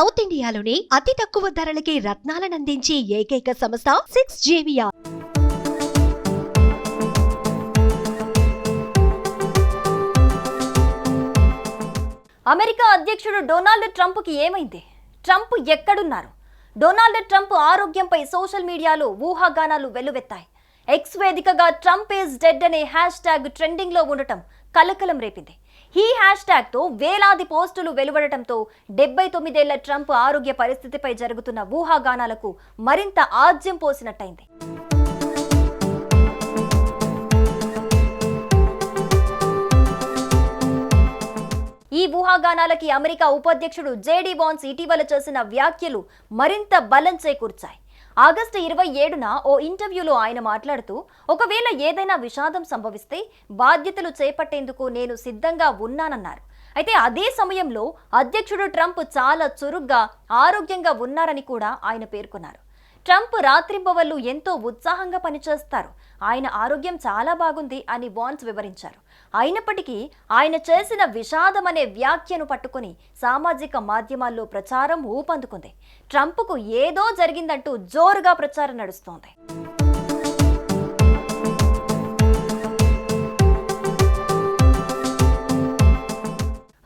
South ఇండియాలోనే అతి తక్కువ ధరలకి రత్నాలనందించే ఏకైక సంస్థ 6JVR. అమెరికా అధ్యక్షుడు డొనాల్డ్ ట్రంప్కి ఏమైంది? ట్రంప్ ఎక్కడున్నారు? డొనాల్డ్ ట్రంప్ ఆరోగ్యంపై సోషల్ మీడియాలో ఊహాగానాలు వెల్లువెత్తాయి. ఎక్స్ వేదికగా ట్రంప్ ఈజ్ డెడ్ అనే హ్యాష్ ట్యాగ్ ట్రెండింగ్ లో ఉండటం కలకలం రేపింది. ఈ హ్యాష్ ట్యాగ్ తో వేలాది పోస్టులు వెలువడటంతో 79 ఏళ్ల ట్రంప్ ఆరోగ్య పరిస్థితిపై జరుగుతున్న ఊహాగానాలకు మరింత ఆజ్యం పోసినట్టయింది. ఈ ఊహాగానాలకి అమెరికా ఉపాధ్యక్షుడు జేడీ వాన్స్ ఇటీవల చేసిన వ్యాఖ్యలు మరింత బలం చేకూర్చాయి. ఆగస్టు 27న ఓ ఇంటర్వ్యూలో ఆయన మాట్లాడుతూ, ఒకవేళ ఏదైనా విషాదం సంభవిస్తే బాధ్యతలు చేపట్టేందుకు నేను సిద్ధంగా ఉన్నానన్నారు. అయితే అదే సమయంలో అధ్యక్షుడు ట్రంప్ చాలా చురుగ్గా ఆరోగ్యంగా ఉన్నారని కూడా ఆయన పేర్కొన్నారు. ట్రంప్ రాత్రింబవళ్లు ఎంతో ఉత్సాహంగా పనిచేస్తారు, ఆయన ఆరోగ్యం చాలా బాగుంది అని వాన్స్ వివరించారు. అయినప్పటికీ ఆయన చేసిన విషాదం అనే వ్యాఖ్యను పట్టుకుని సామాజిక మాధ్యమాల్లో ప్రచారం ఊపందుకుంది. ట్రంప్కు ఏదో జరిగిందంటూ జోరుగా ప్రచారం నడుస్తోంది.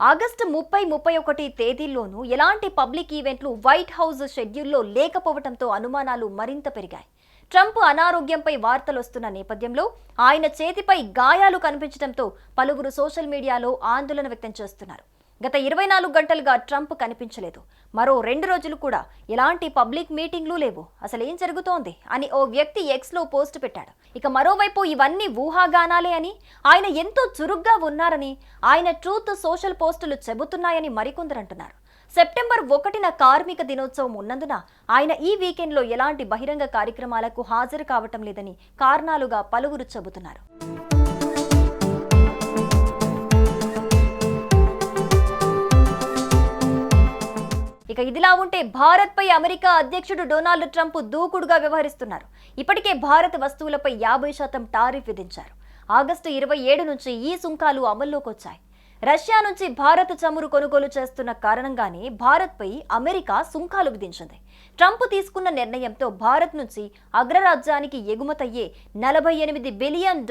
ఆగస్టు 30-31 తేదీల్లోనూ ఎలాంటి పబ్లిక్ ఈవెంట్లు వైట్ హౌస్ షెడ్యూల్లో లేకపోవడంతో అనుమానాలు మరింత పెరిగాయి. ట్రంప్ అనారోగ్యంపై వార్తలొస్తున్న నేపథ్యంలో ఆయన చేతిపై గాయాలు కనిపించడంతో పలువురు సోషల్ మీడియాలో ఆందోళన వ్యక్తం చేస్తున్నారు. గత 24 గంటలుగా ట్రంప్ కనిపించలేదు, మరో 2 రోజులు కూడా ఎలాంటి పబ్లిక్ మీటింగ్లు లేవు, అసలు ఏం జరుగుతోంది అని ఓ వ్యక్తి ఎక్స్లో పోస్ట్ పెట్టాడు. ఇక మరోవైపు ఇవన్నీ ఊహాగానాలే అని, ఆయన ఎంతో చురుగ్గా ఉన్నారని ఆయన ట్రూత్ సోషల్ పోస్టులు చెబుతున్నాయని మరికొందరు అంటున్నారు. సెప్టెంబర్ 1న కార్మిక దినోత్సవం ఉన్నందున ఆయన ఈ వీకెండ్లో ఎలాంటి బహిరంగ కార్యక్రమాలకు హాజరు కావటం లేదని కారణాలుగా పలువురు చెబుతున్నారు. ఇక ఇదిలా ఉంటే భారత్పై అమెరికా అధ్యక్షుడు డొనాల్డ్ ట్రంప్ దూకుడుగా వ్యవహరిస్తున్నారు. ఇప్పటికే భారత్ వస్తువులపై 50% టారిఫ్ విధించారు. ఆగస్టు 27 నుంచి ఈ సుంకాలు అమల్లోకి వచ్చాయి. రష్యా నుంచి భారత్ చమురు కొనుగోలు చేస్తున్న కారణంగానే భారత్పై అమెరికా సుంకాలు విధించింది. ట్రంప్ తీసుకున్న నిర్ణయంతో భారత్ నుంచి అగ్రరాజ్యానికి ఎగుమతయ్యే $48 బిలియన్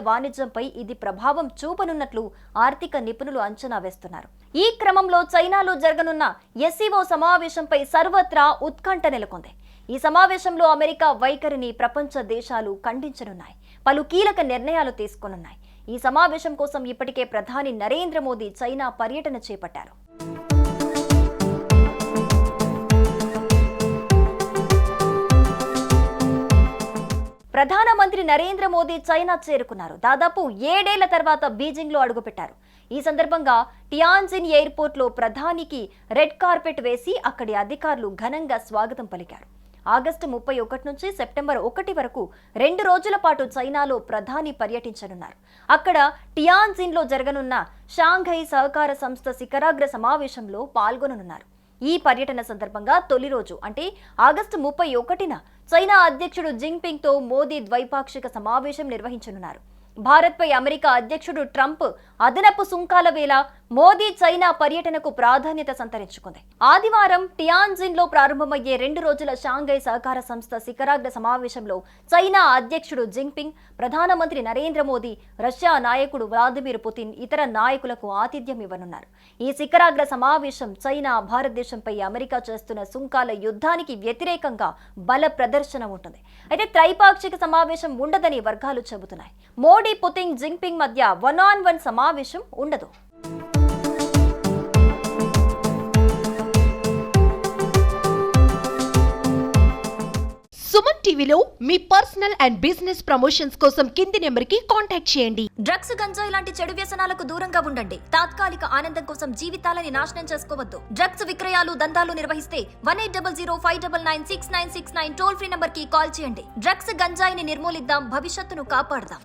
వాణిజ్యంపై ఇది ప్రభావం చూపనున్నట్లు ఆర్థిక నిపుణులు అంచనా వేస్తున్నారు. ఈ క్రమంలో చైనాలో జరగనున్న ఎస్సీఓ సమావేశంపై సర్వత్రా ఉత్కంఠ నెలకొంది. ఈ సమావేశంలో అమెరికా వైఖరిని ప్రపంచ దేశాలు ఖండించనున్నాయి, పలు కీలక నిర్ణయాలు తీసుకోనున్నాయి. ఈ సమావేశం కోసం ఇప్పటికే ప్రధాని నరేంద్ర మోదీ చైనా పర్యటన చేపట్టారు. ప్రధానమంత్రి నరేంద్ర మోదీ చైనా చేరుకున్నారు. దాదాపు 7 ఏళ్ల తర్వాత బీజింగ్లో అడుగుపెట్టారు. ఈ సందర్భంగా టియాన్జిన్ ఎయిర్పోర్ట్లో ప్రధానికి రెడ్ కార్పెట్ వేసి అక్కడి అధికారులు ఘనంగా స్వాగతం పలికారు. ఆగస్టు 31 నుంచి సెప్టెంబర్ 1 వరకు 2 రోజుల పాటు చైనాలో ప్రధాని పర్యటించనున్నారు. అక్కడ టియాన్జిన్లో జరగనున్న షాంఘై సహకార సంస్థ శిఖరాగ్ర సమావేశంలో పాల్గొననున్నారు. ఈ పర్యటన సందర్భంగా తొలి రోజు అంటే ఆగస్టు 31న చైనా అధ్యక్షుడు జింగ్పింగ్ తో మోదీ ద్వైపాక్షిక సమావేశం నిర్వహించనున్నారు. భారత్పై అమెరికా అధ్యక్షుడు ట్రంప్ అదనపు సుంకాల వేళ మోదీ చైనా పర్యటనకు ప్రాధాన్యత సంతరించుకుంది. ఆదివారం టియాన్జిన్లో ప్రారంభమయ్యే 2 రోజుల షాంఘై సహకార సంస్థ శిఖరాగ్ర సమావేశంలో చైనా అధ్యక్షుడు జింగ్పింగ్, ప్రధానమంత్రి నరేంద్ర మోదీ, రష్యా నాయకుడు వ్లాదిమిర్ పుతిన్ ఇతర నాయకులకు ఆతిథ్యం ఇవ్వనున్నారు. ఈ శిఖరాగ్ర సమావేశం చైనా భారతదేశంపై అమెరికా చేస్తున్న సుంకాల యుద్ధానికి వ్యతిరేకంగా బల ప్రదర్శన ఉంటుంది. అయితే త్రైపాక్షిక సమావేశం ఉండదని వర్గాలు చెబుతున్నాయి. మోడీ, పుతిన్, జింగ్పింగ్ మధ్య 1-on-1 సమావేశం ఉండదు. సుమన్ టీవీలో మీ పర్సనల్ అండ్ బిజినెస్ ప్రమోషన్స్ కోసం కింది నెంబర్కి కాంటాక్ట్ చేయండి. డ్రగ్స్, గంజాయి లాంటి చెడు వ్యసనాలకు దూరంగా ఉండండి. తాత్కాలిక ఆనందం కోసం జీవితాలని నాశనం చేసుకోవద్దు. డ్రగ్స్ విక్రయాలు, దందాలు నిర్వహిస్తే 1800-599-6969 టోల్ ఫ్రీ నంబర్ కి కాల్ చేయండి. డ్రగ్స్, గంజాయిని నిర్మూలిద్దాం, భవిష్యత్తును కాపాడదాం.